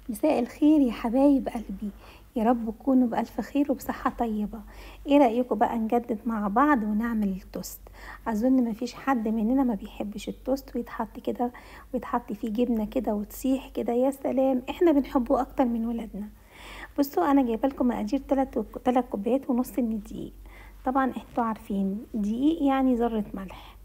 مساء الخير يا حبايب قلبي. يا رب تكونوا بألف خير وبصحة طيبة. ايه رأيكم بقى نجدد مع بعض ونعمل التوست؟ اظن مفيش حد مننا ما بيحبش التوست ويتحط كده، ويتحط فيه جبنة كده وتسيح كده، يا سلام، احنا بنحبه اكتر من ولادنا. بصوا انا جايبه لكم مقادير 3 كوبايات ونص من الدقيق. طبعا انتوا عارفين دقيق يعني ذرة ملح،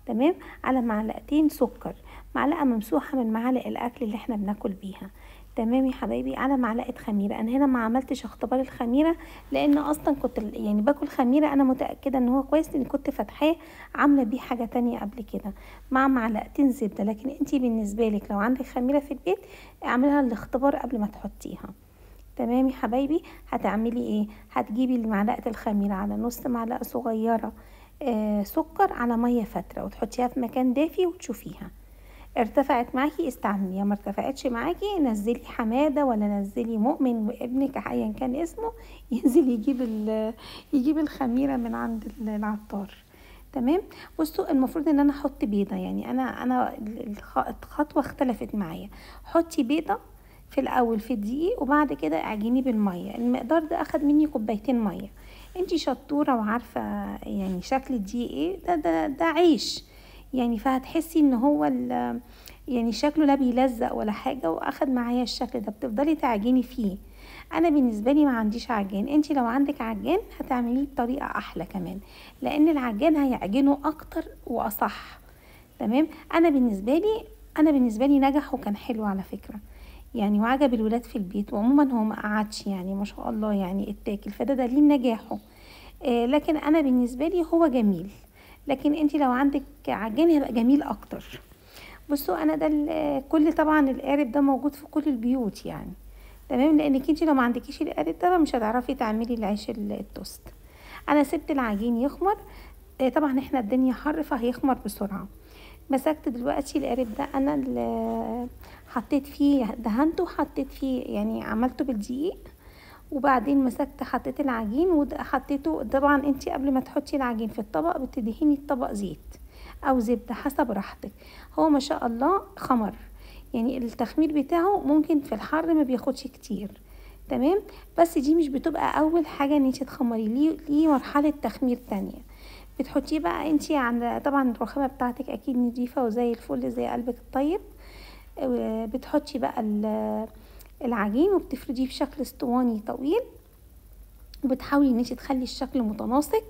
تمام، على معلقتين سكر، معلقه ممسوحه من معالق الاكل اللي احنا بناكل بيها، تمام يا حبايبي، على معلقه خميره. انا هنا ما عملتش اختبار الخميره لان اصلا كنت يعني باكل خميره، انا متاكده ان هو كويس لان كنت فاتحاه عامله بيه حاجه تانية قبل كده، مع معلقتين زبده. لكن انتي بالنسبه لك لو عندك خميره في البيت اعملها الاختبار قبل ما تحطيها. تمام يا حبايبي، هتعملي ايه؟ هتجيبي معلقه الخميره على نص معلقه صغيره سكر على ميه فتره، وتحطيها في مكان دافي وتشوفيها. ارتفعت معاكي استعمليها، ما ارتفعتش معاكي نزلي حماده ولا نزلي مؤمن وابنك ايا كان اسمه ينزل يجيب الخميره من عند العطار. تمام. بصوا المفروض ان انا احط بيضه، يعني انا الخطوه اختلفت معايا. حطي بيضه في الاول في الدقيق، وبعد كده اعجنيه بالميه. المقدار ده اخد مني كوبايتين ميه. انتي شطوره وعارفه يعني شكل الدقيق ايه، ده عيش يعني، فهتحسي ان هو يعني شكله لا بيلزق ولا حاجه، واخد معايا الشكل ده. بتفضلي تعجني فيه. انا بالنسبه لي ما عنديش عجان، انتي لو عندك عجان هتعمليه بطريقه احلى كمان، لان العجان هيعجنه اكتر واصح. تمام. انا بالنسبه لي نجح وكان حلو على فكره، يعني وعجب الولاد في البيت، وعموما هو ما قعدش يعني ما شاء الله يعني اتاكل، فده دليل نجاحه. لكن انا بالنسبه لي هو جميل، لكن انتي لو عندك عجان هيبقى جميل اكتر. بصوا انا ده كل طبعا القارب ده موجود في كل البيوت يعني، تمام، لانك انتي لو ما عندكيش القارب ده مش هتعرفي تعملي العيش التوست. انا سبت العجين يخمر. طبعا احنا الدنيا حر فهيخمر بسرعه. مسكت دلوقتي القارب ده، انا اللي حطيت فيه دهنته، حطيت فيه يعني عملته بالدقيق، وبعدين مسكت حطيت العجين وحطيته. طبعا انتي قبل ما تحطي العجين في الطبق بتدهني الطبق زيت او زبدة حسب راحتك. هو ما شاء الله خمر، يعني التخمير بتاعه ممكن في الحر ما بياخدش كتير. تمام. بس دي مش بتبقى اول حاجة ان انتي تخمري، ليه مرحلة تخمير تانية. بتحطيه بقى انتي عند طبعا الرخامة بتاعتك اكيد نضيفة وزي الفل زي قلبك الطيب. بتحطي بقى العجين وبتفرديه بشكل اسطواني طويل، وبتحاولي ان انت تخلي الشكل متناسق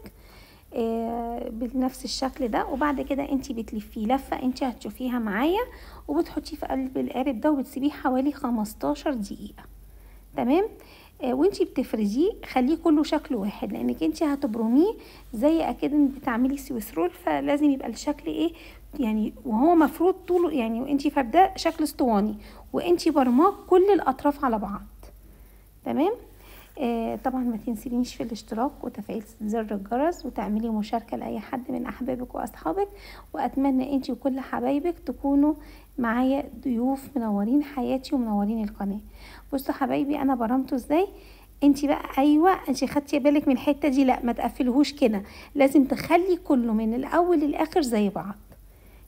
بنفس الشكل ده. وبعد كده انت بتلفيه لفه انت هتشوفيها معايا، وبتحطيه في قلب القارب ده وبتسيبيه حوالي 15 دقيقه. تمام. وانتي بتفرزيه خليه كله شكل واحد، لانك انتي هتبرميه زي اكيد بتعملي سويس رول، فلازم يبقى الشكل ايه يعني، وهو مفروض طوله يعني، وانتي فرداه شكل اسطواني، وانتي برماه كل الاطراف على بعض. تمام. طبعا ما تنسينيش في الاشتراك وتفعيل زر الجرس، وتعملي مشاركة لأي حد من أحبابك وأصحابك. وأتمنى أنتي وكل حبايبك تكونوا معايا ضيوف منورين حياتي ومنورين القناة. بصوا حبايبي أنا برمته ازاي. انتي بقى ايوه انتي خدتي بالك من الحتة دي، لا ما تقفلهوش كده، لازم تخلي كله من الأول للآخر زي بعض.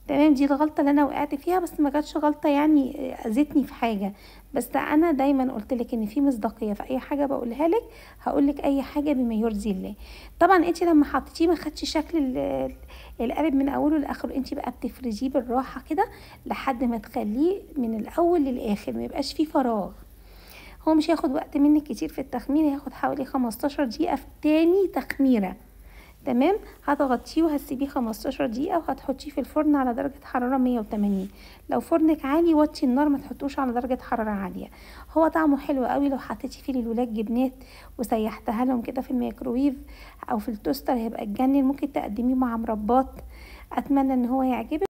تمام. دي الغلطه اللي انا وقعت فيها، بس ما كانتش غلطه يعني اذتني في حاجه. بس انا دايما قلت لك ان في مصداقيه في اي حاجه بقولها لك، هقول لك اي حاجه بما يرضي الله. طبعا انت لما حطيتيه ما خدش شكل القالب من اوله لاخره، انت بقى بتفرجيه بالراحه كده لحد ما تخليه من الاول للاخر، ما يبقاش فيه فراغ. هو مش هياخد وقت منك كتير في التخمير، هياخد حوالي 15 دقيقه في تاني تخميره. تمام. هتغطيه وهتسيبيه 15 دقيقة، وهتحطيه في الفرن على درجة حرارة 180. لو فرنك عالي وطي النار، ما تحطوش على درجة حرارة عالية. هو طعمه حلو قوي لو حطيتي فيه للولاد جبنات وسيحتها لهم كده في الميكروويف او في التوستر، هيبقى اتجنن. ممكن تقدميه مع مربات. اتمنى ان هو يعجبك.